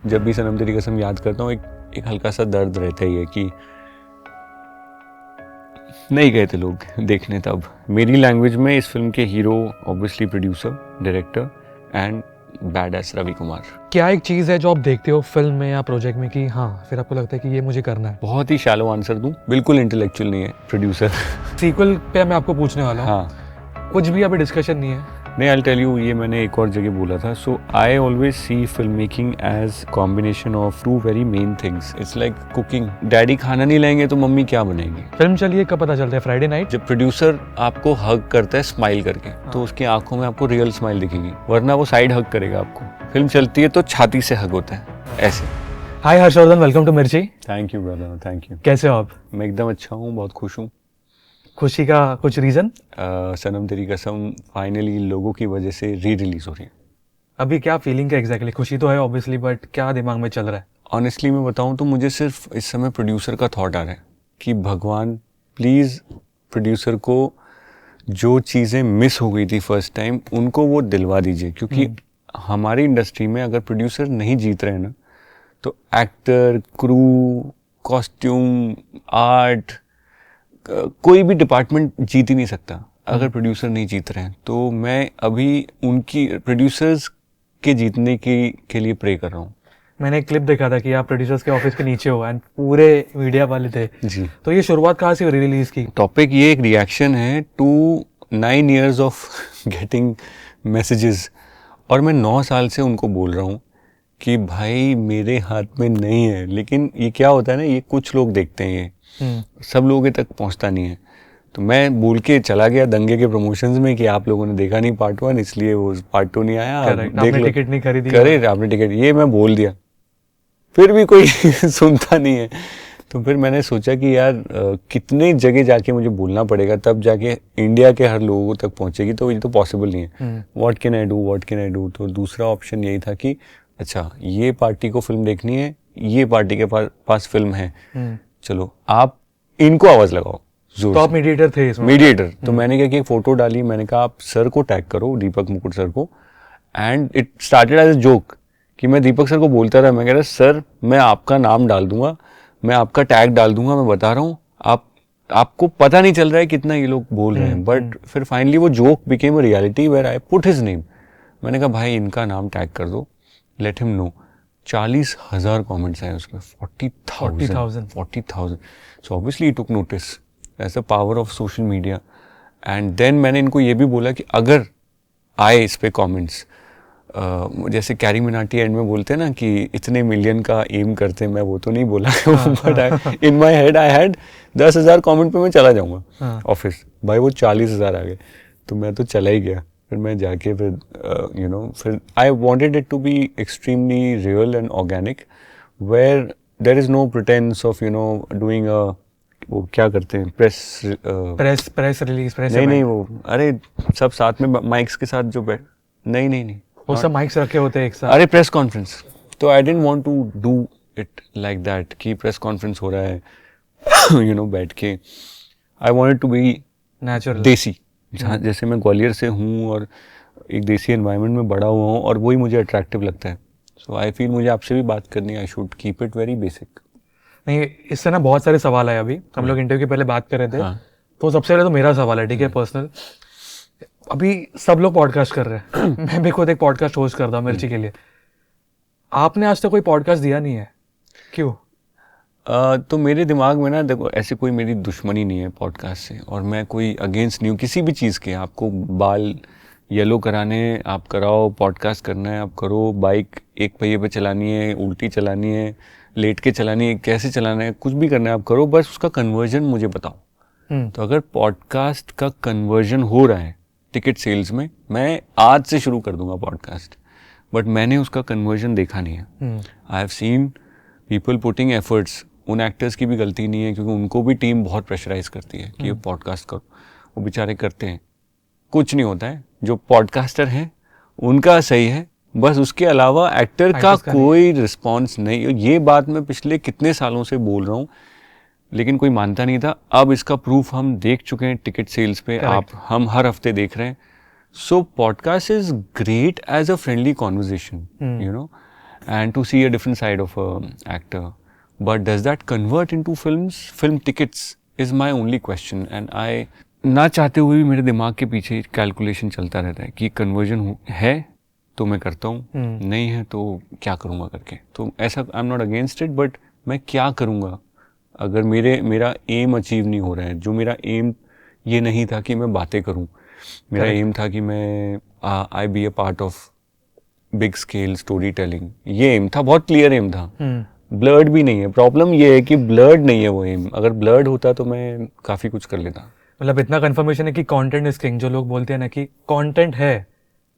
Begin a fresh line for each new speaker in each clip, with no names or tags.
जब भी सनम तेरी कसम याद करता हूँ एक हल्का सा दर्द रहता ही है कि नहीं गए थे लोग देखने तब। मेरी लैंग्वेज में इस फिल्म के hero obviously producer, director and badass Ravi Kumar.
क्या एक चीज़ है जो आप देखते हो फिल्म में या प्रोजेक्ट में कि हाँ फिर आपको लगता है कि ये मुझे करना है?
बहुत ही शैलो आंसर दूं, बिल्कुल इंटेलेक्चुअल नहीं है प्रोड्यूसर।
सीक्वल पे मैं आपको पूछने वाला हूँ।
हाँ,
कुछ भी अभी डिस्कशन नहीं है।
नहीं, आई टेल यू, ये मैंने एक और जगह बोला था। So I always see film making as combination of two very main things. It's like cooking. Daddy खाना नहीं लाएंगे तो मम्मी क्या बनाएंगी?
फिल्म चलिए कब पता चलता है? Friday night.
जब प्रोड्यूसर आपको हग करता है स्माइल करके, तो उसकी आंखों में आपको रियल स्माइल दिखेगी, वरना वो साइड हग करेगा आपको। फिल्म चलती है तो छाती से हग होता है ऐसे।
हाय हर्षवर्धन, वेलकम टू मिर्ची।
Thank you brother, thank you.
कैसे हो आप?
मैं एकदम अच्छा हूँ, बहुत खुश हूँ।
खुशी का कुछ रीज़न?
सनम तेरी कसम फाइनली लोगों की वजह से री रिलीज हो रही है।
अभी क्या फीलिंग है एग्जैक्टली? खुशी तो है ऑब्वियसली, बट क्या दिमाग में चल रहा है?
ऑनेस्टली मैं बताऊं तो मुझे सिर्फ इस समय प्रोड्यूसर का थॉट आ रहा है कि भगवान प्लीज़ प्रोड्यूसर को जो चीज़ें मिस हो गई थी फर्स्ट टाइम उनको वो दिलवा दीजिए। क्योंकि हमारी इंडस्ट्री में अगर प्रोड्यूसर नहीं जीत रहे हैं ना, तो एक्टर, क्रू, कॉस्ट्यूम, आर्ट, कोई भी डिपार्टमेंट जीत ही नहीं सकता अगर प्रोड्यूसर नहीं जीत रहे हैं। तो मैं अभी उनकी प्रोड्यूसर्स के जीतने के लिए प्रे कर रहा हूँ।
मैंने एक क्लिप देखा था कि आप प्रोड्यूसर्स के ऑफिस के नीचे हो एंड पूरे मीडिया वाले थे
जी।
तो ये शुरुआत कहाँ से हुई रिलीज की?
टॉपिक ये एक रिएक्शन है to 9 years of getting messages, और मैं 9 साल से उनको बोल रहा हूँ कि भाई मेरे हाथ में नहीं है। लेकिन ये क्या होता है ना, ये कुछ लोग देखते हैं, ये सब लोगों तक पहुंचता नहीं है। तो मैं बोल के चला गया दंगे के प्रमोशंस में कि आप लोगों ने देखा नहीं पार्ट 1, इसलिए वो पार्ट 2 नहीं आया।
आपने टिकट नहीं खरीदी?
करे आपने टिकट, ये मैं बोल दिया, फिर भी कोई सुनता नहीं है। तो फिर मैंने सोचा कि यार कितने जगह जाके मुझे बोलना पड़ेगा, तब जाके इंडिया के हर लोगों तक पहुंचेगी। तो ये तो पॉसिबल नहीं है। What can I do? तो दूसरा ऑप्शन यही था कि अच्छा ये पार्टी को फिल्म देखनी है, ये पार्टी के पास फिल्म है, चलो आप इनको आवाज लगाओ।
तो आप मीडिएटर थे इसमें?
मीडिएटर। तो मैंने क्या कि एक फोटो डाली, मैंने कहा आप सर को टैग करो, दीपक मुकुट सर को। And it started as a joke कि मैं दीपक सर को बोलता रहा, मैं कह रहा सर मैं आपका नाम डाल दूंगा, मैं आपका टैग डाल दूंगा, मैं बता रहा हूँ आपको पता नहीं चल रहा है कितना ये लोग बोल रहे हैं। बट फिर फाइनली वो joke became a reality where I put his name. मैंने कहा भाई इनका नाम टैग कर दो, लेट हिम नो। 40,000 कमेंट्स आए उसमें, 40,000। So obviously took notice as the power of social media. And then मैंने इनको ये भी बोला कि अगर आए इस पे कमेंट्स, जैसे कैरी मिनाटी एंड में बोलते हैं ना कि इतने मिलियन का एम करते हैं, मैं वो तो नहीं बोला, but in my head I had 10,000 comment पे मैं चला जाऊंगा ऑफिस। भाई वो 40,000 आ गए, तो मैं तो चला ही गया। फिर मैं जाके फिर फिर I wanted it to be extremely real and organic, where there is no pretence of doing a, वो क्या करते हैं, प्रेस
रिलीज, प्रेस
नहीं वो, अरे सब साथ में माइक्स के साथ जो नहीं
वो सब माइक्स रखे होते हैं एक साथ।
अरे प्रेस कॉन्फ्रेंस। तो I didn't want to do it like that कि प्रेस कॉन्फ्रेंस हो रहा है बैठ के। I wanted to be
natural,
desi, जैसे मैं ग्वालियर से हूँ और एक देसी एनवायरनमेंट में बड़ा हुआ हूँ, और वही मुझे अट्रैक्टिव लगता है। सो आई फील मुझे आपसे भी बात करनी है, I should keep it very basic.
नहीं, इससे ना बहुत सारे सवाल आए। अभी हम लोग इंटरव्यू के पहले बात कर रहे थे। तो सबसे पहले तो मेरा सवाल है, ठीक है, पर्सनल। अभी सब लोग पॉडकास्ट कर रहे हैं मैं भी खुद एक पॉडकास्ट होस्ट करता हूँ मिर्ची के लिए। आपने आज तक कोई पॉडकास्ट दिया नहीं है, क्यों?
तो मेरे दिमाग में ना देखो, ऐसे कोई मेरी दुश्मनी नहीं है पॉडकास्ट से, और मैं कोई अगेंस्ट नहीं हूँ किसी भी चीज़ के। आपको बाल येलो कराने आप कराओ, पॉडकास्ट करना है आप करो, बाइक एक पहिए पे चलानी है, उल्टी चलानी है, लेट के चलानी है, कैसे चलाना है, कुछ भी करना है आप करो, बस उसका कन्वर्जन मुझे बताओ। तो अगर पॉडकास्ट का कन्वर्जन हो रहा है टिकट सेल्स में, मैं आज से शुरू कर दूंगा पॉडकास्ट। बट मैंने उसका कन्वर्जन देखा नहीं है। I have seen people putting efforts. उन एक्टर्स की भी गलती नहीं है, क्योंकि उनको भी टीम बहुत प्रेशराइज करती है कि ये पॉडकास्ट करो, वो बेचारे करते हैं, कुछ नहीं होता है। जो पॉडकास्टर हैं उनका सही है, बस उसके अलावा एक्टर का कोई रिस्पॉन्स नहीं। ये बात मैं पिछले कितने सालों से बोल रहा हूँ, लेकिन कोई मानता नहीं था। अब इसका प्रूफ हम देख चुके हैं टिकट सेल्स पे। हम हर हफ्ते देख रहे हैं। So podcast is great as a friendly conversation, and to see a different side of a actor. But does that convert into films? Film tickets is my only question, and I ना चाहते हुए भी मेरे दिमाग के पीछे calculation चलता रहता है कि कन्वर्जन है तो मैं करता हूँ, नहीं है तो क्या करूँगा करके. तो ऐसा आई am not against it, but मैं क्या करूँगा अगर मेरा एम अचीव नहीं हो रहा है. जो मेरा एम ये नहीं था कि मैं बातें करूँ, मेरा एम था कि मैं I be a part of big scale story telling. ये एम था, बहुत क्लियर एम था. ब्लर्ड भी नहीं है. प्रॉब्लम ये है कि ब्लर्ड नहीं है वो एम. अगर ब्लर्ड होता तो मैं काफ़ी कुछ कर लेता.
मतलब इतना कंफर्मेशन है कि कंटेंट इज किंग. जो लोग बोलते हैं ना कि कंटेंट है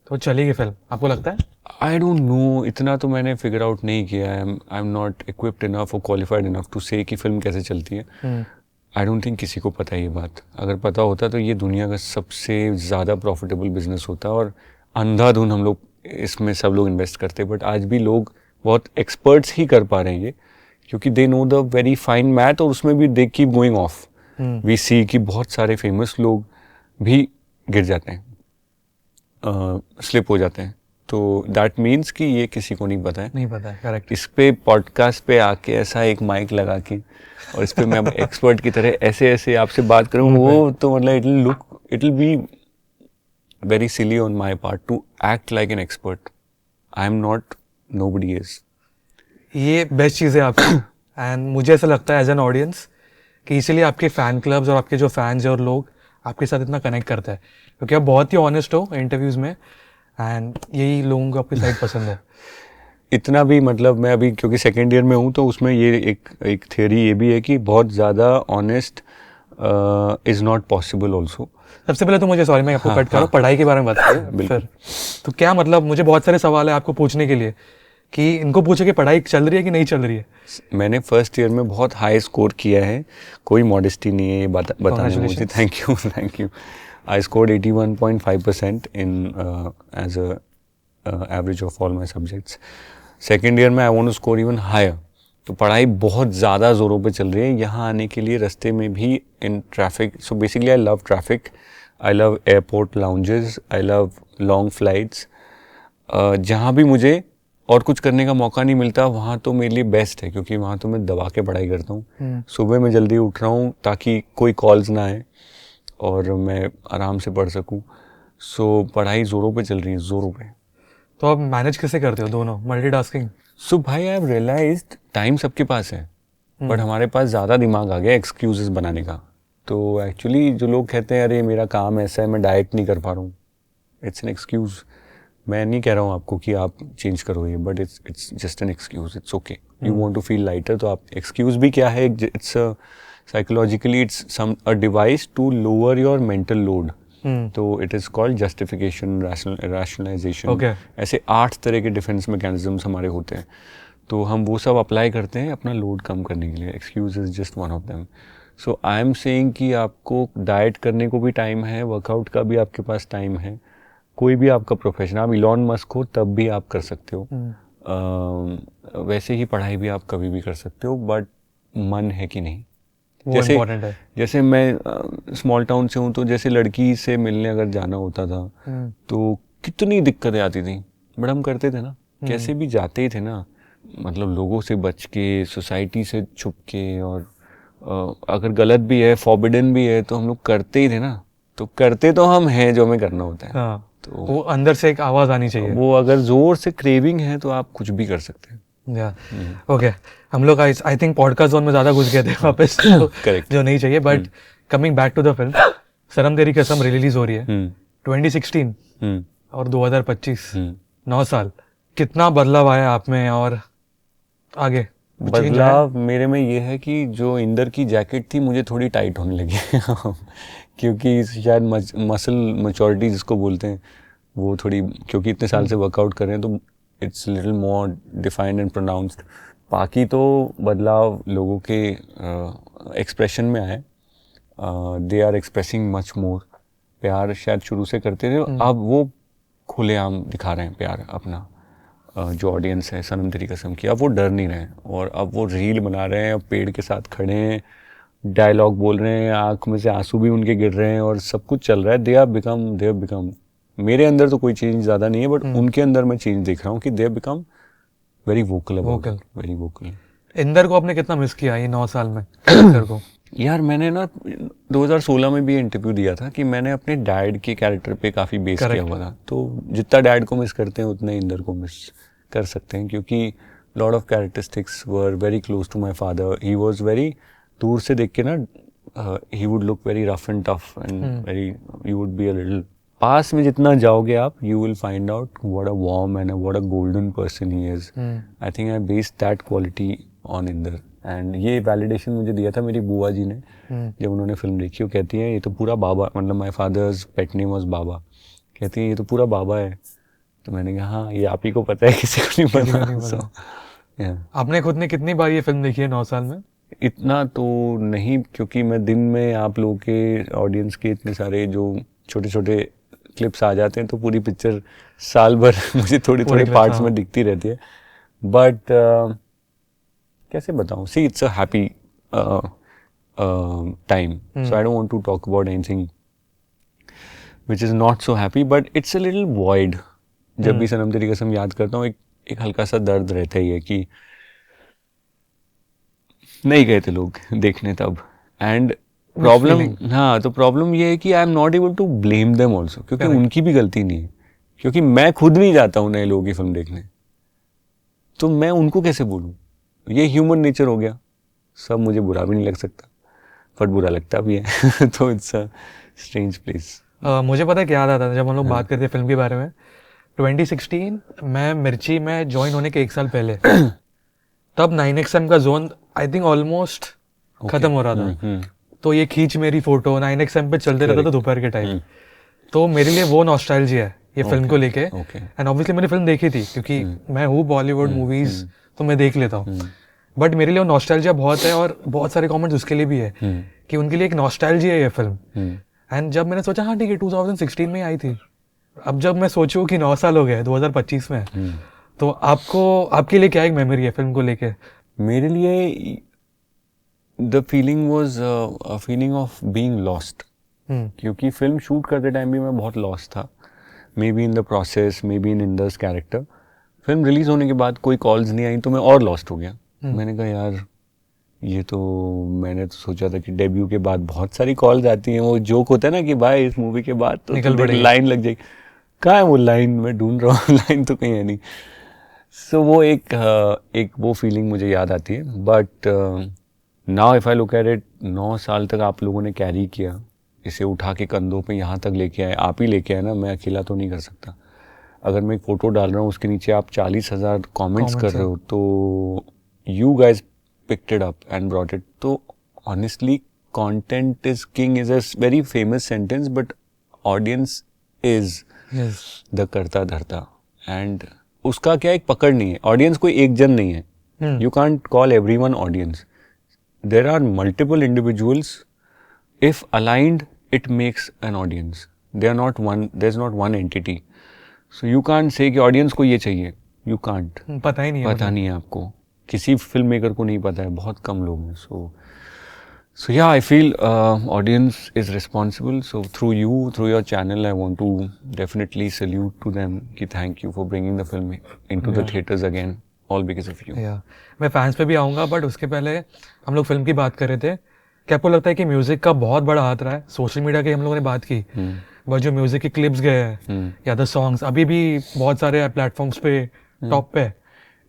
तो चलेगी फिल्म, आपको लगता है?
आई डोंट नो, इतना तो मैंने फिगर आउट नहीं किया. आई एम नॉट इक्विप्ड इनफ और क्वालिफाइड इनफ टू से कि फिल्म कैसे चलती है. आई डोंट थिंक किसी को पता है ये बात. अगर पता होता तो ये दुनिया का सबसे ज़्यादा प्रॉफिटेबल बिजनेस होता और अंधाधुन हम लोग इसमें सब लोग इन्वेस्ट करते. बट आज भी लोग बहुत एक्सपर्ट्स ही कर पा रहे हैं ये, क्योंकि they know the very fine math, और उसमें भी they keep going off. We see कि बहुत सारे फेमस लोग भी गिर जाते हैं, स्लिप हो जाते हैं. तो दैट मीन्स कि ये किसी को नहीं पता है.
करेक्ट.
इस पे पॉडकास्ट पे आके ऐसा एक माइक लगा के और इस पे मैं अब एक्सपर्ट की तरह ऐसे ऐसे आपसे बात करूँ, वो तो मतलब it will be very silly on my part two act like an expert. I am not, nobody is.
ये बेस्ट चीज़ है आपकी. एंड मुझे ऐसा लगता है एज एन ऑडियंस कि इसीलिए आपके फ़ैन क्लब्स और आपके जो फैंस हैं और लोग आपके साथ इतना कनेक्ट करता है, क्योंकि आप बहुत ही ऑनेस्ट हो इंटरव्यूज़ में, एंड यही लोगों को आपकी साइड पसंद है.
इतना भी मतलब मैं अभी क्योंकि सेकेंड ईयर में हूँ तो उसमें ये एक थियोरी ये भी है कि बहुत ज़्यादा honest is not possible also.
सबसे पहले तो मुझे, सॉरी मैं आपको कट कर रहा हूँ, पढ़ाई के बारे में बात करें फिर. तो क्या मतलब, मुझे बहुत सारे सवाल है आपको पूछने के लिए कि इनको पूछे कि पढ़ाई चल रही है कि नहीं चल रही है.
मैंने फर्स्ट ईयर में बहुत हाई स्कोर किया है, कोई मॉडेस्टी नहीं है ये बताने में मुझे. Thank you. I scored 81.5% in as a average of all my subjects. Second year में I want to score even higher. तो पढ़ाई बहुत ज़्यादा ज़ोरों पे चल रही है. यहाँ आने के लिए रास्ते में भी in traffic. So basically I love traffic. I love airport lounges. I love long flights. जहाँ भी मुझे और कुछ करने का मौका नहीं मिलता वहाँ तो मेरे लिए बेस्ट है, क्योंकि वहाँ तो मैं दबा के पढ़ाई करता हूँ. सुबह मैं जल्दी उठ रहा हूँ ताकि कोई कॉल्स ना आए और मैं आराम से पढ़ सकूं. सो पढ़ाई ज़ोरों पे चल रही है, ज़ोरों पे.
तो आप मैनेज कैसे करते हो दोनों, मल्टीटास्किंग?
सो भाई आई हैव रियलाइज्ड टाइम सबके पास है, बट हमारे पास ज़्यादा दिमाग आ गया एक्सक्यूजेस बनाने का. तो एक्चुअली जो लोग कहते हैं अरे मेरा काम ऐसा है, मैं डाइट नहीं कर पा रहा हूँ, इट्स एन एक्सक्यूज़. मैं नहीं कह रहा हूँ आपको कि आप चेंज करो ये, but it's just an excuse. It's okay. You want to feel lighter, तो आप एक्सक्यूज़ भी क्या है, it's psychologically it's a device to lower your mental load. तो it is called justification, rationalization.
Okay.
ऐसे 8 तरह के डिफेंस मैकेनिज्म्स हमारे होते हैं, तो हम वो सब अप्लाई करते हैं अपना लोड कम करने के लिए. Excuse is just one of them. So I am saying कि आपको डाइट करने को भी टाइम है, वर्कआउट का भी आपके पास टाइम है. कोई भी आपका प्रोफेशन, आप इलॉन मस्क हो तब भी आप कर सकते हो. वैसे ही पढ़ाई भी आप कभी भी कर सकते हो, बट मन है कि नहीं. जैसे मैं स्मॉल टाउन से हूँ, तो जैसे लड़की से मिलने अगर जाना होता था तो कितनी दिक्कतें आती थी, बट हम करते थे ना, कैसे भी जाते ही थे ना. मतलब लोगों से बच के, सोसाइटी से छुप के, और अगर गलत भी है, फॉरबिडन भी है, तो हम लोग करते ही थे ना. तो करते तो हम हैं जो हमें करना होता है.
हाँ. तो वो अंदर से एक आवाज़ आनी चाहिए.
वो अगर जोर से क्रेविंग है तो आप कुछ भी कर सकते हैं.
ओके. हम लोग आई थिंक पॉडकास्ट जोन में ज़्यादा घुस गए थे वापस, जो नहीं चाहिए. But coming back to the film, Sanam Teri Kasam release हो रही है 2016 और 2025, 9 साल. कितना बदलाव आया आप में और आगे?
बदलाव मेरे में ये है कि जो इंदर की जैकेट थी मुझे थोड़ी टाइट होने लगी क्योंकि शायद मसल मैच्योरिटी जिसको बोलते हैं वो थोड़ी, क्योंकि इतने साल से वर्कआउट कर रहे हैं तो it's little more defined and pronounced. बाकी तो बदलाव लोगों के एक्सप्रेशन में आए. They are expressing much more. प्यार शायद शुरू से करते थे, अब वो खुलेआम दिखा रहे हैं प्यार अपना. जो ऑडियंस है सनम तेरी कसम की, अब वो डर नहीं रहे हैं, और अब वो रील बना रहे हैं, पेड़ के साथ खड़े हैं, डायलॉग बोल रहे हैं, आँख में से आंसू भी उनके गिर रहे हैं, और सब कुछ चल रहा है. दे हैव बिकम मेरे अंदर तो कोई चेंज ज़्यादा नहीं है, बट उनके अंदर मैं चेंज देख रहा हूँ कि they have become very vocal about,
Vocal.
Very vocal.
Inder को आपने कितना मिस किया ये 9 साल में इंदर को?
यार मैंने ना 2016 में भी इंटरव्यू दिया था कि मैंने अपने डैड के कैरेक्टर पे काफ़ी बेस किया हुआ था, तो जितना डैड को मिस करते हैं उतना इंदर को मिस कर सकते हैं, क्योंकि lot of characteristics were very close to my father. He was very, दूर से देख के ना he would look very rough and tough and very, you would be a little, पास में जितना जाओगे आप you will find out what a warm and what a golden person he is. I think I based that quality on Inder, and ये validation मुझे दिया था मेरी बुआ जी ने जब उन्होंने फिल्म देखी। वो कहती है ये तो पूरा बाबा, मतलब my father's pet name was Baba, कहती है ये तो पूरा बाबा है। तो मैंने कहा हाँ ये आप ही को पता है, किसी को नहीं पता। So, yeah.
आपने खुद ने कितनी बार ये फिल्म देखी है 9 साल में?
इतना तो नहीं, क्योंकि मैं दिन में आप लोगों के ऑडियंस के इतने सारे जो छोटे छोटे क्लिप्स आ जाते हैं तो पूरी पिक्चर साल भर मुझे थोड़ी थोड़ी पार्ट्स में दिखती रहती है। बट कैसे बताऊं, see it's a happy time, so I don't want to talk about anything which is not so happy, but it's a little void. जब भी सनम तेरी कसम याद करता हूँ एक हल्का सा दर्द रहता ही है कि नहीं गए थे लोग देखने तब। एंड प्रॉब्लम, हाँ तो प्रॉब्लम ये है कि I am not able to blame them also, क्योंकि उनकी भी गलती नहीं है, क्योंकि मैं खुद नहीं जाता हूँ नए लोगों की फिल्म देखने, तो मैं उनको कैसे बोलूँ? ये ह्यूमन नेचर हो गया, सब मुझे बुरा भी नहीं लग सकता बट बुरा लगता भी है। तो इट्स अ स्ट्रेंज प्लेस।
मुझे पता है क्या याद आता था जब हम लोग बात करते थे फिल्म के बारे में, 2016 मैं मिर्ची में ज्वाइन होने के 1 साल पहले तब 9XM का जोन आई थिंक ऑलमोस्ट खत्म हो रहा था, तो ये खींच मेरी फोटो 9XM पे चलते रहता था दोपहर के टाइम, तो मेरे लिए वो नॉस्टैल्जिया है ये फिल्म को लेके। एंड ऑब्वियसली मैंने फिल्म देखी थी क्योंकि मैं हूँ बॉलीवुड मूवीज तो मैं देख लेता हूँ, बट मेरे लिए वो नॉस्टैल्जिया बहुत है, और बहुत सारे कमेंट्स उसके लिए भी है कि उनके लिए एक नॉस्टैल्जिया है ये फिल्म। एंड जब मैंने सोचा हाँ ठीक है 2016 में आई थी, अब जब मैं सोचूं कि 9 साल हो गए 2025 में, तो आपके लिए क्या एक मेमोरी है फिल्म को लेके?
मेरे लिए the feeling was a feeling of being lost, क्योंकि फिल्म शूट करते टाइम भी मैं बहुत लॉस्ट था, maybe in the process, maybe in Inder's character. Film release होने के बाद कोई कॉल्स नहीं आई तो मैं और लॉस्ट हो गया। मैंने कहा यार ये तो, मैंने तो सोचा था कि डेब्यू के बाद बहुत सारी कॉल्स आती हैं, वो जोक होता है ना कि भाई इस मूवी के बाद तो लाइन लग जाएगी, कहाँ है वो लाइन, मैं ढूंढ रहा हूँ लाइन तो कहीं है नहीं। सो वो एक वो फीलिंग मुझे याद आती है। But now if I look at it, 9 साल तक आप लोगों ने कैरी किया, इसे उठा के कंधों पे यहाँ तक लेके आए, आप ही लेके आए ना, मैं अकेला तो नहीं कर सकता। अगर मैं एक फ़ोटो डाल रहा हूँ उसके नीचे आप 40,000 कमेंट्स कर रहे हो, तो you guys picked it up and brought it. So honestly, content is king is a very famous sentence, but audience is the करता धरता, and उसका क्या एक पकड़ नहीं है। ऑडियंस कोई एक जन नहीं है, you can't call everyone audience. There are multiple individuals. If aligned, it makes an audience. They are not one. There's not one entity. So you can't say कि audience को ये चाहिए. You can't.
पता ही नहीं है,
पता नहीं है आपको, किसी फिल्म मेकर को नहीं पता है, बहुत कम लोग हैं। So yeah I feel audience is responsible. So through you, through your channel, I want to definitely salute to them कि thank you for bringing the film into the theatres again, all because of you.
मैं fans पे भी आऊँगा, but उसके पहले हम लोग film की बात कर रहे थे। क्या आपको लगता है कि म्यूजिक का बहुत बड़ा हाथ रहा है? सोशल मीडिया की हम लोगों ने बात की, बट जो म्यूजिक के क्लिप्स गए हैं या द सॉन्ग्स अभी भी बहुत सारे प्लेटफॉर्म्स पे टॉप पे।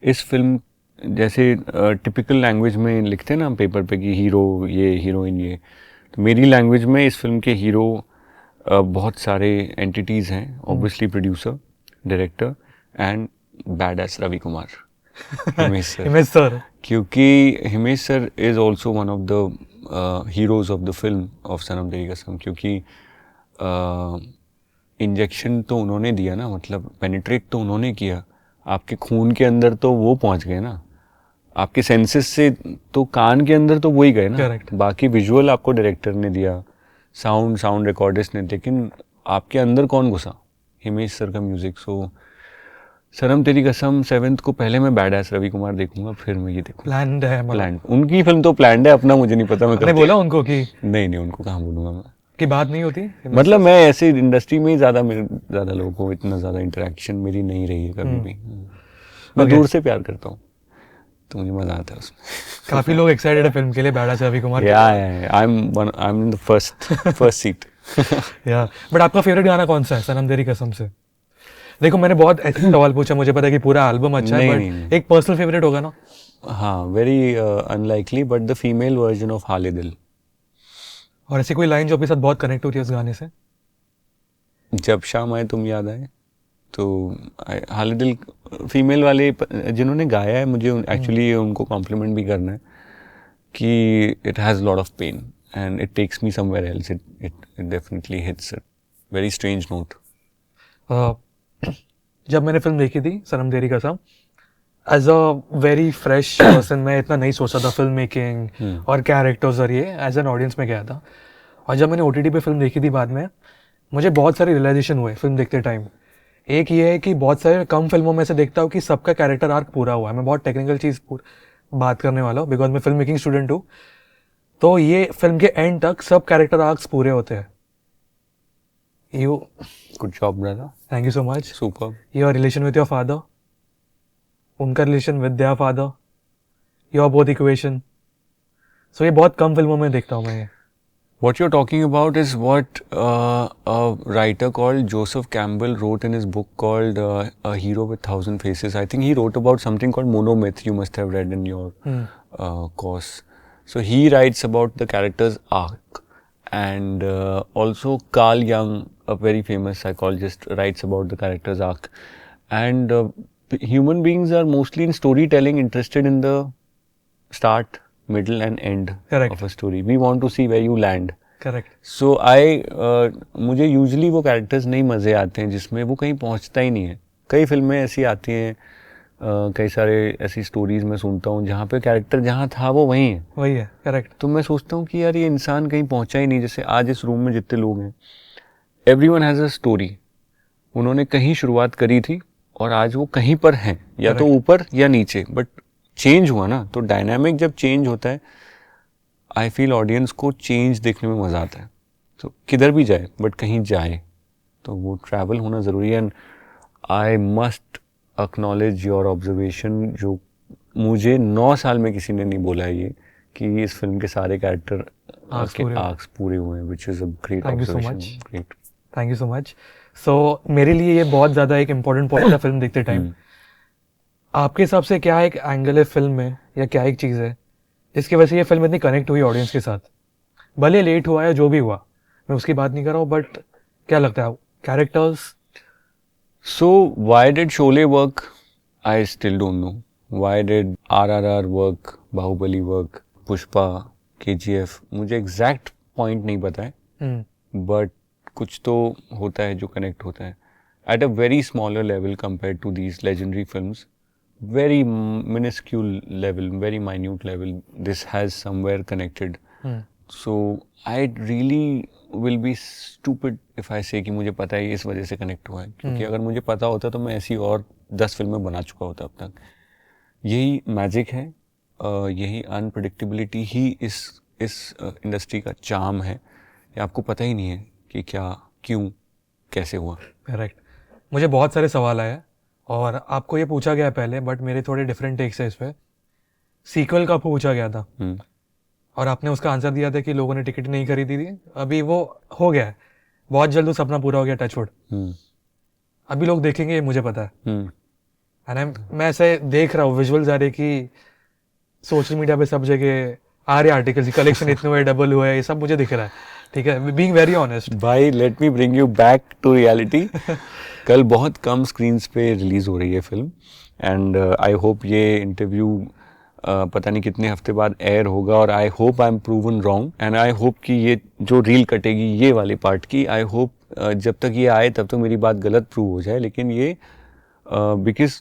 इस फिल्म जैसे टिपिकल लैंग्वेज में लिखते हैं ना पेपर पे कि हीरो ये, हीरोइन ये, तो मेरी लैंग्वेज में इस फिल्म के हीरो बहुत सारे एंटिटीज़ हैं। Obviously producer, director and badass Ravi Kumar, Himesh sir. क्योंकि Himesh sir is also one of the heroes of the film of Sanam Teri Kasam, क्योंकि इंजेक्शन तो उन्होंने दिया ना, मतलब पेनिट्रेट तो उन्होंने किया, आपके खून के अंदर तो वो पहुंच गए ना, आपके सेंसेस से तो कान के अंदर तो वो ही गए ना।
Correct.
बाकी विजुअल आपको डायरेक्टर ने दिया, साउंड रिकॉर्डिस्ट ने, लेकिन आपके अंदर कौन घुसा? हिमेश सर का म्यूजिक। सो सनम तेरी कसम 7th को पहले मैं बैड एस रवि कुमार देखूंगा, फिर मैं ये देखूंगा।
प्लान्ड है,
प्लान्ड, उनकी फिल्म तो प्लान्ड है, अपना मुझे नहीं पता। मैं
बोला उनको कि
नहीं, उनको कहाँ बोलूंगा मैं,
की बात नहीं होती।
मतलब मैं ऐसे इंडस्ट्री में ही ज़्यादा लोगों को इतना ज़्यादा इंटरेक्शन मेरी नहीं रही है कभी भी। मैं दूर से प्यार करता हूँ, तो मुझे मजा आता है उसमें।
काफी लोग एक्साइटेड है फिल्म के लिए, बैठा Ravi Kumar.
I am in the first seat.
या बट आपका फेवरेट गाना कौन सा है सनम तेरी कसम से? देखो मैंने बहुत ऐसे सवाल पूछा, मुझे पता है कि पूरा एल्बम अच्छा है, बट एक पर्सनल फेवरेट होगा ना?
हाँ, very unlikely but the female version of हाले दिल।
और ऐसी कोई लाइन जो आपके साथ बहुत कनेक्ट हो रही है उस गाने से?
जब शाम आए तुम याद आए, तो हाले दिल फीमेल वाले जिन्होंने गाया है, मुझे एक्चुअली उनको कॉम्प्लीमेंट भी करना है कि it has lot of pain and it takes me somewhere else, it definitely hits a very strange note.
जब मैंने फिल्म देखी थी Sanam Teri Kasam, as a very fresh person, मैं इतना नहीं सोचा था फिल्म मेकिंग और कैरेक्टर्स और ये, एज एन ऑडियंस में गया था। और जब मैंने OTT पे फिल्म देखी थी बाद में, मुझे बहुत सारे रियलाइजेशन हुए फिल्म देखते टाइम। एक ये है कि बहुत सारे कम फिल्मों में से देखता हूँ कि सबका कैरेक्टर आर्क पूरा हुआ है। मैं बहुत टेक्निकल चीज़ बात करने वाला हूँ बिकॉज मैं फिल्म मेकिंग स्टूडेंट हूँ। तो ये फिल्म के एंड तक सब कैरेक्टर आर्क्स पूरे होते हैं। You
good job brother,
thank you so much.
Super.
Your relation with your father, उनका relation with their father, your both equation. So ये बहुत कम फिल्मों में देखता हूँ मैं ये।
What you're talking about is what a writer called Joseph Campbell wrote in his book called A Hero with Thousand Faces. I think he wrote about something called monomyth. You must have read in your course. So he writes about the character's arc, and also Carl Jung, a very famous psychologist, writes about the character's arc. And human beings are mostly in storytelling interested in the start, middle and end
Correct.
of a story. We want to see where you land.
Correct.
So मुझे usually वो characters नहीं मज़े आते हैं जिसमें वो कहीं पहुंचता ही नहीं है। कई फिल्में ऐसी आती हैं, कई सारे ऐसी स्टोरीज मैं सुनता हूँ जहाँ पे कैरेक्टर जहाँ था वो वहीं है।
वही है, करेक्ट।
तो मैं सोचता हूँ कि यार ये इंसान कहीं पहुंचा ही नहीं। जैसे आज इस रूम में जितने लोग हैं, एवरीवन हैज़ अ स्टोरी। उन्होंने कहीं शुरुआत करी थी और आज वो कहीं पर हैं, या तो ऊपर या नीचे, बट चेंज हुआ ना। तो डायनामिक जब चेंज होता है, आई फील ऑडियंस को चेंज देखने में मज़ा आता है। तो किधर भी जाए बट कहीं जाए, तो वो ट्रैवल होना ज़रूरी है। And I must acknowledge your observation, जो मुझे 9 साल में किसी ने नहीं बोला है ये, कि इस फिल्म के सारे कैरेक्टर के आर्क्स पूरे हुए हैं, which is a great observation. Great,
thank you so much. So मेरे लिए ये बहुत ज़्यादा एक इम्पोर्टेंट पॉइंट था फिल्म देखते टाइम। आपके हिसाब से क्या एक एंगल है फिल्म में, या क्या एक चीज़ है जिसकी वजह से ये फिल्म इतनी कनेक्ट हुई ऑडियंस के साथ? भले लेट हुआ या जो भी हुआ, मैं उसकी बात नहीं कर रहा हूँ, बट क्या लगता है characters?
So why did Sholay work? I still don't know. Why did RRR work, Baahubali work, Pushpa, KGF? मुझे एग्जैक्ट पॉइंट नहीं पता है, बट कुछ तो होता है जो कनेक्ट होता है at a very smaller level compare to these legendary films. Very minuscule level, very minute level, this has somewhere connected. So I really will be stupid if I say कि मुझे पता है इस वजह से कनेक्ट हुआ है, क्योंकि अगर मुझे पता होता तो मैं ऐसी और 10 फिल्में बना चुका होता अब तक। यही मैजिक है, यही अनप्रडिक्टेबिलिटी ही इस इंडस्ट्री का चार्म है। ये आपको पता ही नहीं है कि क्या, क्यों, कैसे हुआ।
करेक्ट। मुझे बहुत सारे सवाल आए और आपको ये पूछा गया पहले, बट मेरे थोड़े डिफरेंट टेक्स है इस पर। सीक्वल का पूछा गया था और आपने उसका आंसर दिया था कि लोगों ने टिकट नहीं खरीदी थी। अभी वो हो गया है, बहुत जल्द वो सपना पूरा हो गया, टचवुड। अभी लोग देखेंगे, ये मुझे पता है। एंड मैं ऐसे देख रहा हूँ, विजुअल्स आ रहे कि सोशल मीडिया पे सब जगह आ रहे आर्टिकल्स, कलेक्शन इतने हुए, डबल हुआ है, ये सब मुझे दिख रहा है। ठीक है, बीइंग वेरी ऑनेस्ट।
भाई let me bring you back to reality. कल बहुत कम स्क्रीन्स पे रिलीज हो रही है फिल्म, एंड आई होप ये इंटरव्यू पता नहीं कितने हफ्ते बाद एयर होगा, और I hope I am proven wrong, and I hope कि ये जो रील कटेगी ये वाले पार्ट की, आई होप जब तक ये आए तब तक मेरी बात गलत प्रूव हो जाए। लेकिन ये because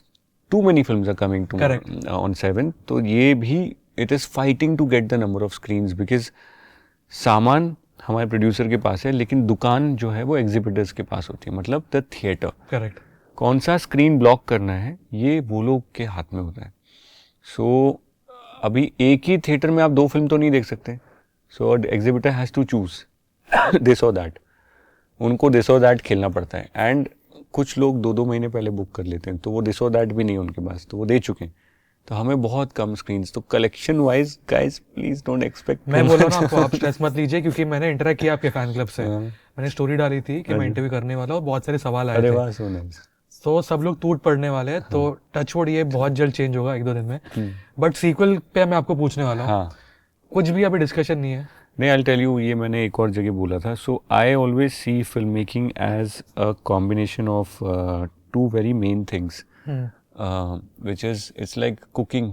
too many films are coming to on 7, तो ये भी it is fighting to get the number of screens, because सामान हमारे प्रोड्यूसर के पास है, लेकिन दुकान जो है वो एग्जिबिटर्स के पास होती है, मतलब द थिएटर।
करेक्ट।
कौन सा स्क्रीन ब्लॉक करना है ये वो लोग के हाथ में होता है। सो अभी एक ही थिएटर में आप 2 फिल्म तो नहीं देख सकते। So exhibitor has to choose this और दैट, उनको दिस और दैट खेलना पड़ता है। एंड कुछ लोग 2-2 महीने पहले बुक कर लेते हैं, तो वो दिस और दैट भी नहीं है उनके पास, तो वो दे चुके हैं। तो हमें बहुत कम स्क्रीन्स, तो collection wise guys please don't expect.
मैं बोल रहा हूँ ना आपको, आप स्ट्रेस मत लीजिए, क्योंकि मैंने इंटरेक्ट किया आपके फैन क्लब से।
हाँ।
मैंने स्टोरी डाली थी कि मैं इंटरव्यू करने वाला हूँ, बहुत सारे सवाल आए
अरे
थे,
वाह, सो नाइस।
तो सब लोग टूट पड़ने वाले हैं। तो टचवुड ये बहुत जल्द चेंज होगा 1-2 दिन में। बट सीक्वल पे मैं आपको पूछने वाला हूँ,
हाँ
कुछ भी अभी डिस्कशन नहीं है।
नहीं, आई टेल यू, ये मैंने एक और जगह बोला था। So I always see film making as a combination of two very main things, which is it's like cooking,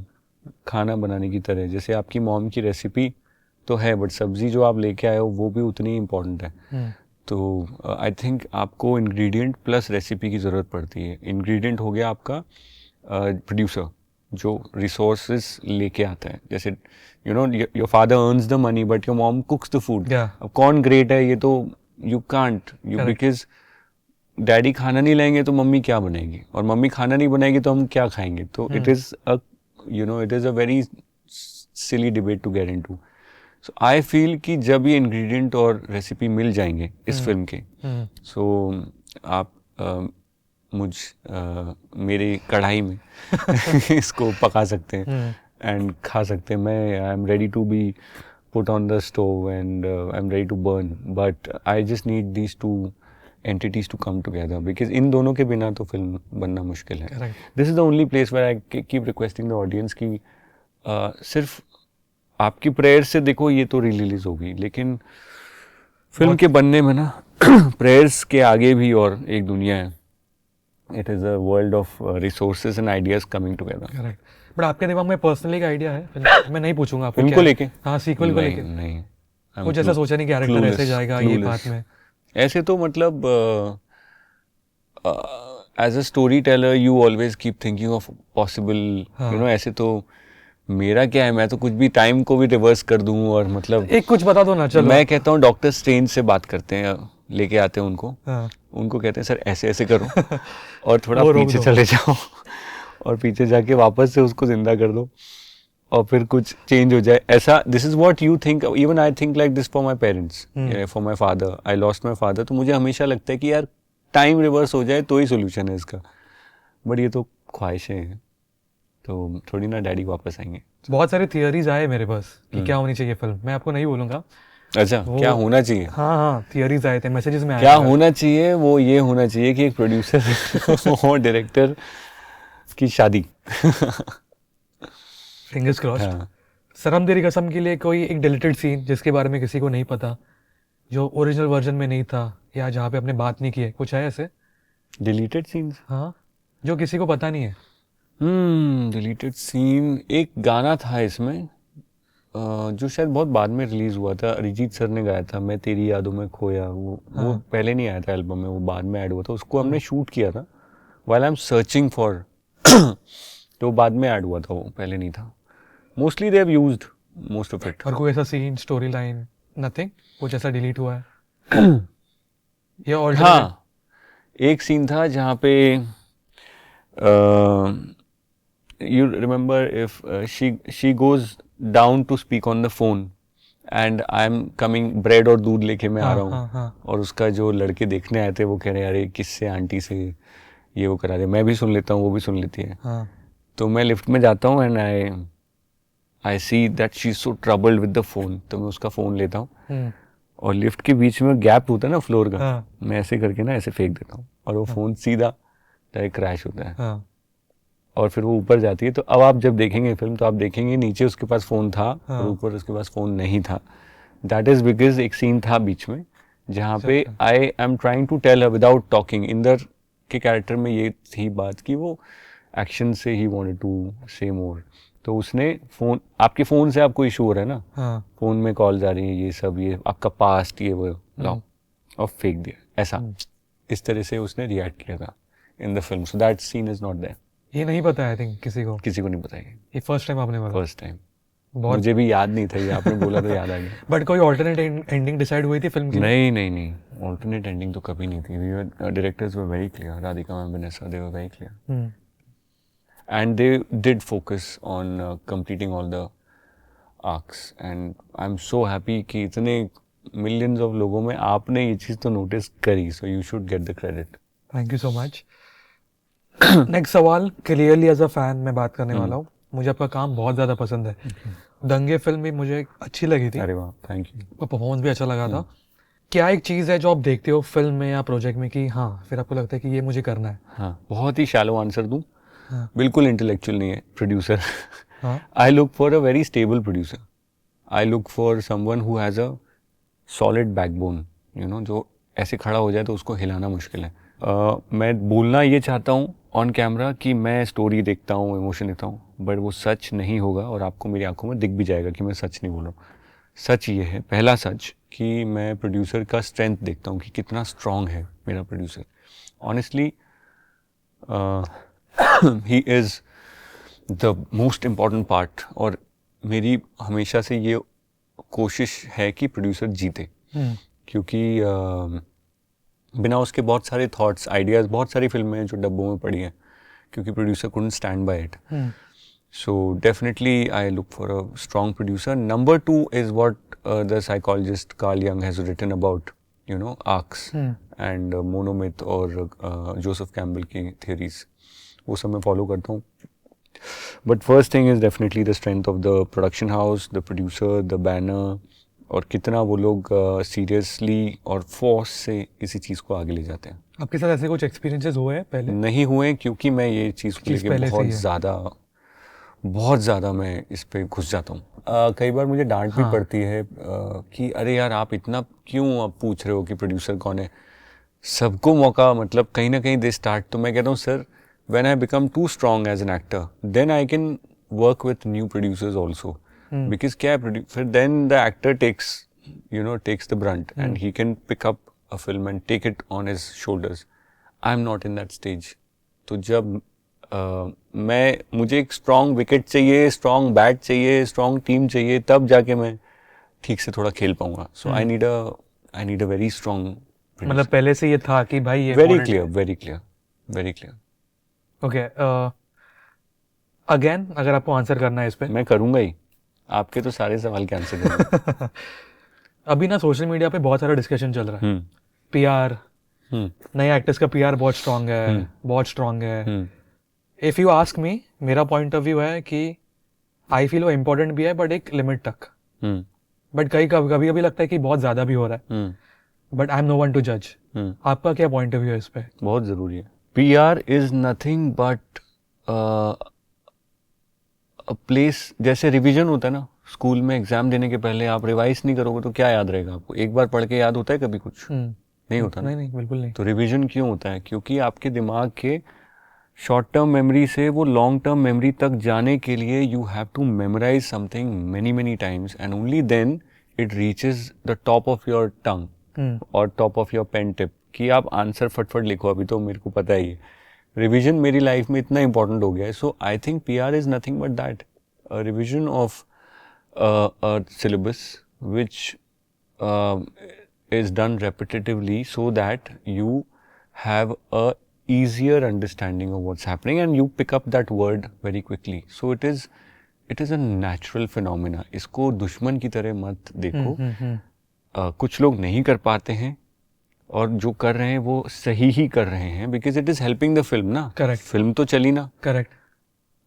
खाना बनाने की तरह। जैसे आपकी मॉम की रेसिपी तो है, बट सब्जी जो आप लेके आए हो वो भी उतनी इम्पोर्टेंट है। तो आई थिंक आपको इंग्रेडिएंट प्लस रेसिपी की ज़रूरत पड़ती है। इंग्रेडिएंट हो गया आपका प्रोड्यूसर, जो रिसोर्सेज लेके आता है। जैसे you know your father earns the money but your mom कुक्स the food. अब कौन ग्रेट है ये तो you can't, you because daddy खाना नहीं लाएंगे तो मम्मी क्या बनाएगी, और मम्मी खाना नहीं बनाएगी तो हम क्या खाएंगे। तो it is a it is a very silly debate to get into. So I feel कि जब ये इंग्रेडिएंट और रेसिपी मिल जाएंगे इस फिल्म के, सो आप मेरी कढ़ाई में इसको पका सकते हैं एंड खा सकते हैं। मैं I am ready to be put on the stove and I am ready to burn, but I just need these two entities to come together, because इन दोनों के बिना तो फिल्म बनना मुश्किल है। This is the only place where I keep requesting the audience की सिर्फ आपकी प्रेयर से देखो ये तो रिलीज होगी, लेकिन फिल्म के बनने में ना प्रेयर्स के आगे भी और एक दुनिया है। It is a world of resources and ideas coming together.
But आपके दिमाग में पर्सनली का आइडिया है? मैं नहीं पूछूंगा आपको
फिल्म को लेके,
हाँ सीक्वल को लेके
नहीं
कुछ ऐसा सोचा नहीं कैरेक्टर ऐसे जाएगा ये बात में?
ऐसे तो मतलब as a story teller you always keep thinking of possible, you know. ऐसे तो मेरा क्या है, मैं तो कुछ भी टाइम को भी रिवर्स कर दूं, और मतलब
एक कुछ बता दो ना। चलो,
मैं कहता हूँ डॉक्टर स्ट्रेंज से बात करते हैं, लेके आते हैं उनको, उनको कहते हैं सर ऐसे ऐसे करो और थोड़ा पीछे चले जाओ और पीछे जाके वापस से उसको जिंदा कर दो और फिर कुछ चेंज हो जाए। ऐसा this is what you think, even I think like this for my parents, for my father. I lost my father, तो मुझे हमेशा लगता है कि यार टाइम रिवर्स हो जाए तो ही सोल्यूशन है इसका, बट ये तो ख्वाहिशें हैं, तो थोड़ी ना डैडी वापस आएंगे।
बहुत सारी थियरीज आए मेरे पास कि क्या होनी चाहिए फिल्म, मैं आपको नहीं बोलूंगा।
अच्छा, क्या होना चाहिए?
हाँ थियरीज आए थे, मैसेजेस में आए।
क्या होना चाहिए? वो ये होना चाहिए कि एक प्रोड्यूसर और डायरेक्टर की शादी।
Fingers crossed. सनम तेरी कसम के लिए कोई एक डिलीटेड सीन जिसके बारे में किसी को नहीं पता, जो ओरिजिनल वर्जन में नहीं था, या जहाँ पे आपने बात नहीं की है, कुछ है ऐसे
डिलीटेड सीन्स?
हाँ, जो किसी को पता नहीं है।
डिलीटेड सीन, एक गाना था इसमें जो शायद बहुत बाद में रिलीज हुआ था, अरिजीत सर ने गाया था, मैं तेरी यादों में खोया। वो पहले नहीं आया था एल्बम में, वो बाद में ऐड हुआ था। उसको हमने शूट किया था while I am searching for, तो बाद में ऐड हुआ था, वो पहले नहीं था। Mostly they have used most of it.
और कोई ऐसा सीन, स्टोरी लाइन, नथिंग, कुछ ऐसा डिलीट हुआ है? या ऑल्टरनेट?
हाँ, एक सीन था जहाँ पे you remember if she goes down to speak on the phone and I'm coming, bread और दूध लेके मैं आ रहा हूँ, और उसका जो लड़के देखने आए थे वो कह रहे हैं अरे किससे आंटी से ये वो करा रहे, मैं भी सुन लेता हूँ वो भी सुन लेती है। तो मैं लिफ्ट में जाता हूँ and I see that she is so troubled with the phone, तो मैं उसका फ़ोन लेता हूँ और लिफ्ट के बीच में गैप होता है ना फ्लोर का, मैं ऐसे करके ना ऐसे फेंक देता हूँ और वो फ़ोन सीधा डायरेक्ट क्रैश होता है और फिर वो ऊपर जाती है। तो अब आप जब देखेंगे फिल्म तो आप देखेंगे नीचे उसके पास फ़ोन था और ऊपर उसके पास फ़ोन नहीं था। दैट इज़ बिकॉज एक सीन था बीच में जहाँ पे I am trying to tell without talking. Inder के कैरेक्टर में ये थी बात कि वो एक्शन से ही वांटेड टू से मोर, तो उसने फ़ोन, आपके फ़ोन से आपको इशू हो रहा है ना, फ़ोन में कॉल्स आ रही हैं, ये सब, ये आपका पास्ट, ये वो लाओ और फेंक दिया, ऐसा इस तरह से उसने रिएक्ट किया था in the film. So that scene is not there.
ये नहीं पता है, आई थिंक किसी को नहीं
पता है।
ये फर्स्ट टाइम आपने बोला?
फर्स्ट टाइम, मुझे भी याद नहीं था, ये आपने बोला तो याद आ गया।
बट कोई ऑल्टरनेट एंडिंग डिसाइड हुई थी फिल्म की?
नहीं, ऑल्टरनेट एंडिंग तो कभी नहीं थी। We were, directors were very clear, Radhika ma'am, Vanessa, they were very clear and they did focus on completing all the arcs and I'm so happy कि इतने millions of लोगों में आपने ये चीज़ तो notice करी, so you should get the credit.
Thank you so much. Next सवाल, clearly as a fan मैं बात करने वाला हूँ। मुझे आपका काम बहुत ज़्यादा पसंद है। दंगे फिल्म भी मुझे अच्छी लगी थी।
अरे वाह, थैंक यू।
आपका परफॉर्मेंस भी अच्छा लगा था। क्या एक चीज़ है जो आप देखते हो फिल्म में या प्रोजेक्ट में कि हाँ फिर आपको लगता है कि ये मुझे करना है?
हाँ, बहुत ही शैलो आंसर दूँ,
हाँ
बिल्कुल इंटेलेक्चुअल नहीं है। प्रोड्यूसर।
हाँ
I look for a very stable producer. I look for someone who has a solid backbone, you know, जो ऐसे खड़ा हो जाए तो उसको हिलाना मुश्किल है। मैं बोलना ये चाहता हूँ ऑन कैमरा कि मैं स्टोरी देखता हूँ, इमोशन देखता हूँ, बट वो सच नहीं होगा और आपको मेरी आंखों में दिख भी जाएगा कि मैं सच नहीं बोल रहा हूँ। सच ये है, पहला सच, कि मैं प्रोड्यूसर का स्ट्रेंथ देखता हूँ कि कितना स्ट्रांग है मेरा producer. Honestly he is the most important part. और मेरी हमेशा से ये कोशिश है कि प्रोड्यूसर जीते, क्योंकि बिना उसके बहुत सारे थॉट्स, आइडियाज़, बहुत सारी फिल्में जो डब्बों में पड़ी हैं क्योंकि producer couldn't stand by it. So definitely I look for a strong producer. Number 2 is what the psychologist Carl Jung has written about, you know, arcs and monomyth और Joseph Campbell की theories. वो सब मैं follow करता हूँ. But first thing is definitely the strength of the production house, the producer, the banner, और कितना वो लोग seriously और force से किसी चीज़ को आगे ले जाते हैं.
आपके साथ ऐसे कुछ एक्सपीरियंसेस हुए हैं पहले?
नहीं हुए, क्योंकि मैं ये चीज़ को लेके बहुत ज़्यादा मैं इस पे घुस जाता हूँ। कई बार मुझे डांट भी पड़ती है कि अरे यार आप इतना क्यों आप पूछ रहे हो कि प्रोड्यूसर कौन है, सबको मौका, मतलब कहीं ना कहीं दे स्टार्ट। तो मैं कहता हूँ sir, when I become too strong as an actor then I can work with new producers also, because क्या है फिर then the actor takes the brunt and he can pick up a film and take it on his shoulders. I am not in that stage. तो जब मुझे एक strong wicket चाहिए, strong bat चाहिए, strong team चाहिए, तब जाके मैं ठीक से थोड़ा खेल पाऊंगा। So I need a very strong.
मतलब पहले से ये था कि भाई ये
वेरी क्लियर।
ओके, अगेन अगर आपको आंसर करना है इस पे,
मैं करूंगा ही, आपके तो सारे सवाल के आंसर करूंगा।
अभी ना सोशल मीडिया पे बहुत सारा डिस्कशन चल रहा है। पीआर, नए एक्टर्स का पीआर बहुत स्ट्रांग है। इफ़ यू आस्क मी, मेरा पॉइंट ऑफ व्यू है कि आई फील वो इम्पोर्टेंट भी है बट एक लिमिट तक। बट कभी कभी लगता है कि बहुत ज़्यादा भी हो रहा है। But I am no one to जज। आपका क्या पॉइंट ऑफ व्यू है इस पे?
बहुत ज़रूरी है। PR is nothing but a place, जैसे रिवीजन होता है ना, स्कूल में एग्जाम देने के पहले आप रिवाइज नहीं करोगे तो क्या याद रहेगा आपको? एक बार पढ़ के याद होता है कभी कुछ? नहीं होता ना?
नहीं, बिल्कुल नहीं।
तो रिवीजन क्यों होता है? क्योंकि आपके दिमाग के शॉर्ट टर्म मेमोरी से वो लॉन्ग टर्म मेमोरी तक जाने के लिए you have to memorise something many times and only then it reaches the top of your tongue और top of your pen tip कि आप आंसर फटफट लिखो। अभी तो मेरे को पता ही है, रिवीजन मेरी लाइफ में इतना इंपॉर्टेंट हो गया है। So I think PR is nothing but that, a revision of a syllabus which is done repetitively so that you have a easier understanding of what's happening and you pick up that word very quickly. So it is a natural phenomena. इसको दुश्मन की तरह मत देखो। कुछ लोग नहीं कर पाते हैं और जो कर रहे हैं वो सही ही कर रहे हैं because it is helping the film ना।
Correct.
फिल्म तो चली ना।
करेक्ट।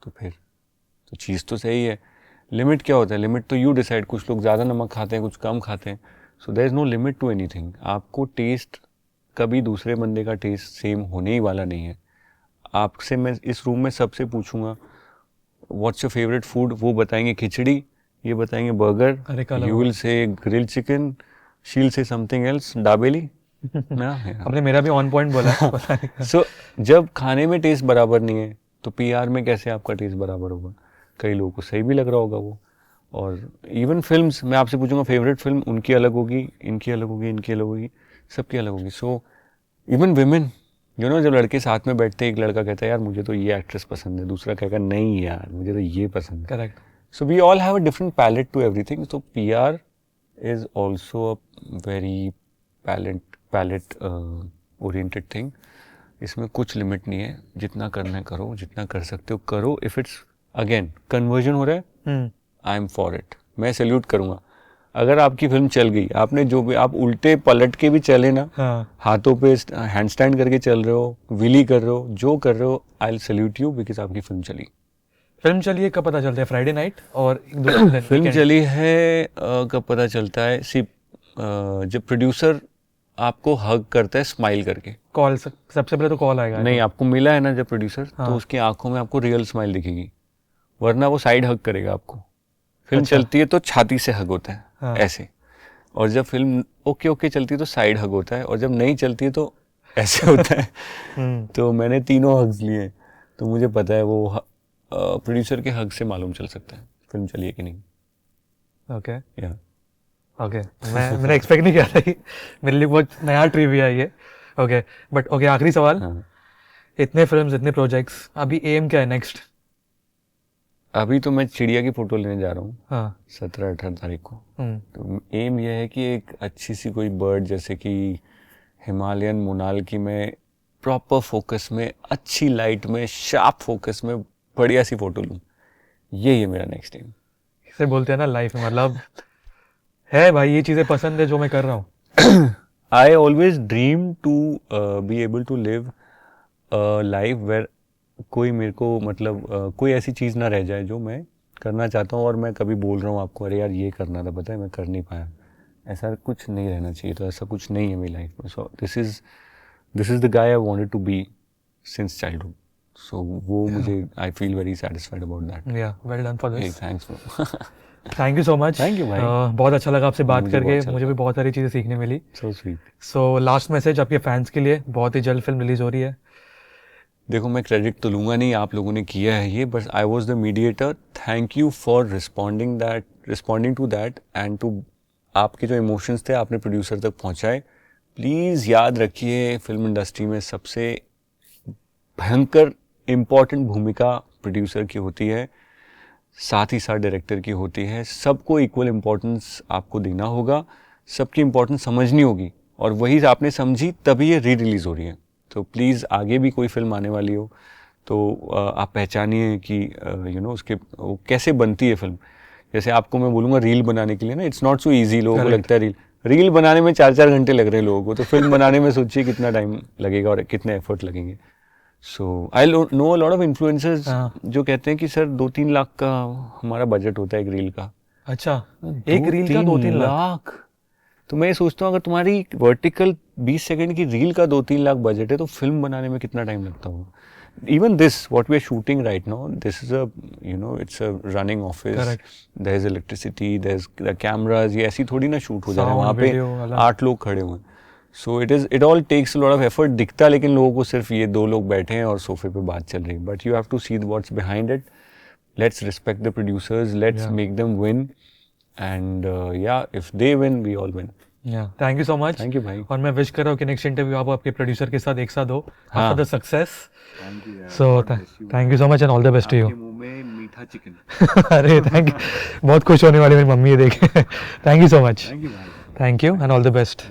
तो फिर तो चीज़ तो सही है। लिमिट क्या होता है? लिमिट तो यू डिसाइड। कुछ लोग ज़्यादा नमक खाते हैं, कुछ कम खाते हैं। So there is no limit to anything. आपको टेस्ट कभी दूसरे बंदे का टेस्ट सेम होने ही वाला नहीं है। आपसे मैं इस रूम में सबसे पूछूंगा व्हाट्स योर फेवरेट फूड, वो बताएंगे खिचड़ी, ये बताएंगे burger, you will say grill chicken, शील से समथिंग एल्स, दाबेली।
आपने मेरा भी ऑन पॉइंट बोला।
सो जब खाने में टेस्ट बराबर नहीं है तो पीआर में कैसे आपका टेस्ट बराबर होगा? कई लोगों को सही भी लग रहा होगा वो। और इवन फिल्म्स, मैं आपसे पूछूंगा फेवरेट फिल्म, उनकी अलग होगी, इनकी अलग होगी, इनकी अलग होगी, सबकी अलग होगी। सो इवन विमेन, जब लड़के साथ में बैठते हैं, एक लड़का कहता है यार मुझे तो ये एक्ट्रेस पसंद है, दूसरा कहेगा नहीं यार मुझे तो ये पसंद है।
Correct.
So we all have a different palate to everything. So PR is also a very palate oriented thing. इसमें कुछ लिमिट नहीं है, जितना करना है करो, जितना कर सकते हो करो। इफ इट्स अगेन कन्वर्जन हो रहा है, आई एम फॉर इट, मैं सैल्यूट करूँगा। अगर आपकी फिल्म चल गई, आपने जो भी, आप उल्टे पलट के भी चले ना,
हाँ
हाथों पे हैंडस्टैंड करके चल रहे हो, विली कर रहे हो, जो कर रहे हो, I will salute you because आपकी फिल्म चली।
फिल्म चली है कब पता चलता है? फ्राइडे नाइट और दूसरे दिन
फिल्म
weekend?
चली है कब पता चलता है? जब प्रोड्यूसर आपको हग करता है स्माइल करके।
कॉल सबसे पहले तो कॉल आएगा।
नहीं, आपको मिला है ना जब प्रोड्यूसर,
हाँ।
तो उसकी आंखों में आपको रियल स्माइल दिखेगी, वरना वो साइड हग करेगा आपको। फिल्म
अच्छा।
चलती है तो छाती से हग होता है,
हाँ।
ऐसे। और जब फिल्म ओके ओके चलती है तो साइड हग होता है, और जब नहीं चलती है तो ऐसे होता है। तो मैंने तीनों हग्स लिए, तो मुझे पता है वो प्रोड्यूसर के हग से मालूम चल सकता है फिल्म चली है कि नहीं।
ओके
या
ओके, मैंने एक्सपेक्ट नहीं किया था कि मेरे लिए बहुत नया ट्रिविया है ये। ओके बट ओके, आखिरी सवाल।
हाँ।
इतने फिल्म्स, इतने प्रोजेक्ट्स, अभी एम क्या है नेक्स्ट?
अभी तो मैं चिड़िया की फ़ोटो लेने जा रहा हूँ
हाँ
17-18 तारीख को। तो एम यह है कि एक अच्छी सी कोई बर्ड, जैसे कि हिमालयन मोनाल की, में प्रॉपर फोकस में, अच्छी लाइट में, शार्प फोकस में बढ़िया सी फ़ोटो लूँ। यही है मेरा नेक्स्ट एम।
इसे बोलते हैं ना लाइफ में, मतलब है भाई ये चीज़ें पसंद है जो मैं कर रहा हूँ।
I always dream to be able to live a life where कोई मेरे को, मतलब कोई ऐसी चीज़ ना रह जाए जो मैं करना चाहता हूँ और मैं कभी बोल रहा हूँ आपको, अरे यार ये करना था, पता है मैं कर नहीं पाया। ऐसा कुछ नहीं रहना चाहिए। तो ऐसा कुछ नहीं है मेरी लाइफ में। So this is the guy I wanted to be since childhood. So वो मुझे, I feel very satisfied about that.
Yeah well done for this.
Thanks bro.
Thank you so much.
Thank you भाई।
बहुत अच्छा लगा आपसे बात
मुझे बहुत
करके,
अच्छा
मुझे भी बहुत सारी चीज़ें सीखने मिली।
So sweet.
So last message आपके फैंस के लिए, बहुत ही जल्द फिल्म रिलीज हो रही है।
देखो, मैं क्रेडिट तो लूँगा नहीं, आप लोगों ने किया है ये, बस I was the mediator. Thank you for responding to that and to, आपके जो इमोशंस थे आपने प्रोड्यूसर तक पहुँचाए। प्लीज़ याद रखिए, फिल्म इंडस्ट्री में सबसे भयंकर इम्पॉर्टेंट भूमिका प्रोड्यूसर की होती है, साथ ही साथ डायरेक्टर की होती है। सबको इक्वल इम्पोर्टेंस आपको देना होगा, सबकी इम्पोर्टेंस समझनी होगी, और वही आपने समझी तभी ये री रिलीज़ हो रही है। तो प्लीज़ आगे भी कोई फिल्म आने वाली हो तो आप पहचानिए कि उसके वो कैसे बनती है फिल्म। जैसे आपको मैं बोलूँगा रील बनाने के लिए ना, इट्स नॉट सो ईजी। लोगों को लगता है रील बनाने में 4-4 घंटे लग रहे हैं लोगों को, तो फिल्म बनाने में सोचिए कितना टाइम लगेगा और कितने एफर्ट लगेंगे। So I know a lot of influencers जो कहते हैं कि सर 2-3 लाख का हमारा बजट होता है एक रील का।
अच्छा, एक रील का 2-3 लाख?
तो मैं ये सोचता हूँ अगर तुम्हारी वर्टिकल 20 सेकंड की रील का 2-3 लाख बजट है तो फिल्म बनाने में कितना टाइम लगता होगा। Even this, what we are shooting right now, this is it's a running office.
Correct.
There is electricity, there's the cameras. ये ऐसी थोड़ी ना शूट हो जा रहा है, वहाँ पे 8 लोग खड़े हुए हैं। So it all takes a lot of effort. दिखता लेकिन लोगों को सिर्फ ये 2 लोग बैठे हैं और सोफे पे बात चल रही है। But you have to see what's behind it. Let's respect the producers. Let's make them win. And if they win, we all win.
Thank you so much.
Thank you भाई।
और मैं विश कर रहा हूँ कि नेक्स्ट इंटरव्यू आप आपके producer के साथ एक साथ हो, after the success.
Thank you यार।
So thank you so much and all the best to you.
आपके मुंह में मीठा चिकन।
अरे थैंक यू, बहुत खुश होने वाली मेरी मम्मी ये देखे। Thank you so much.
Thank you भाई।
Thank you and all the best.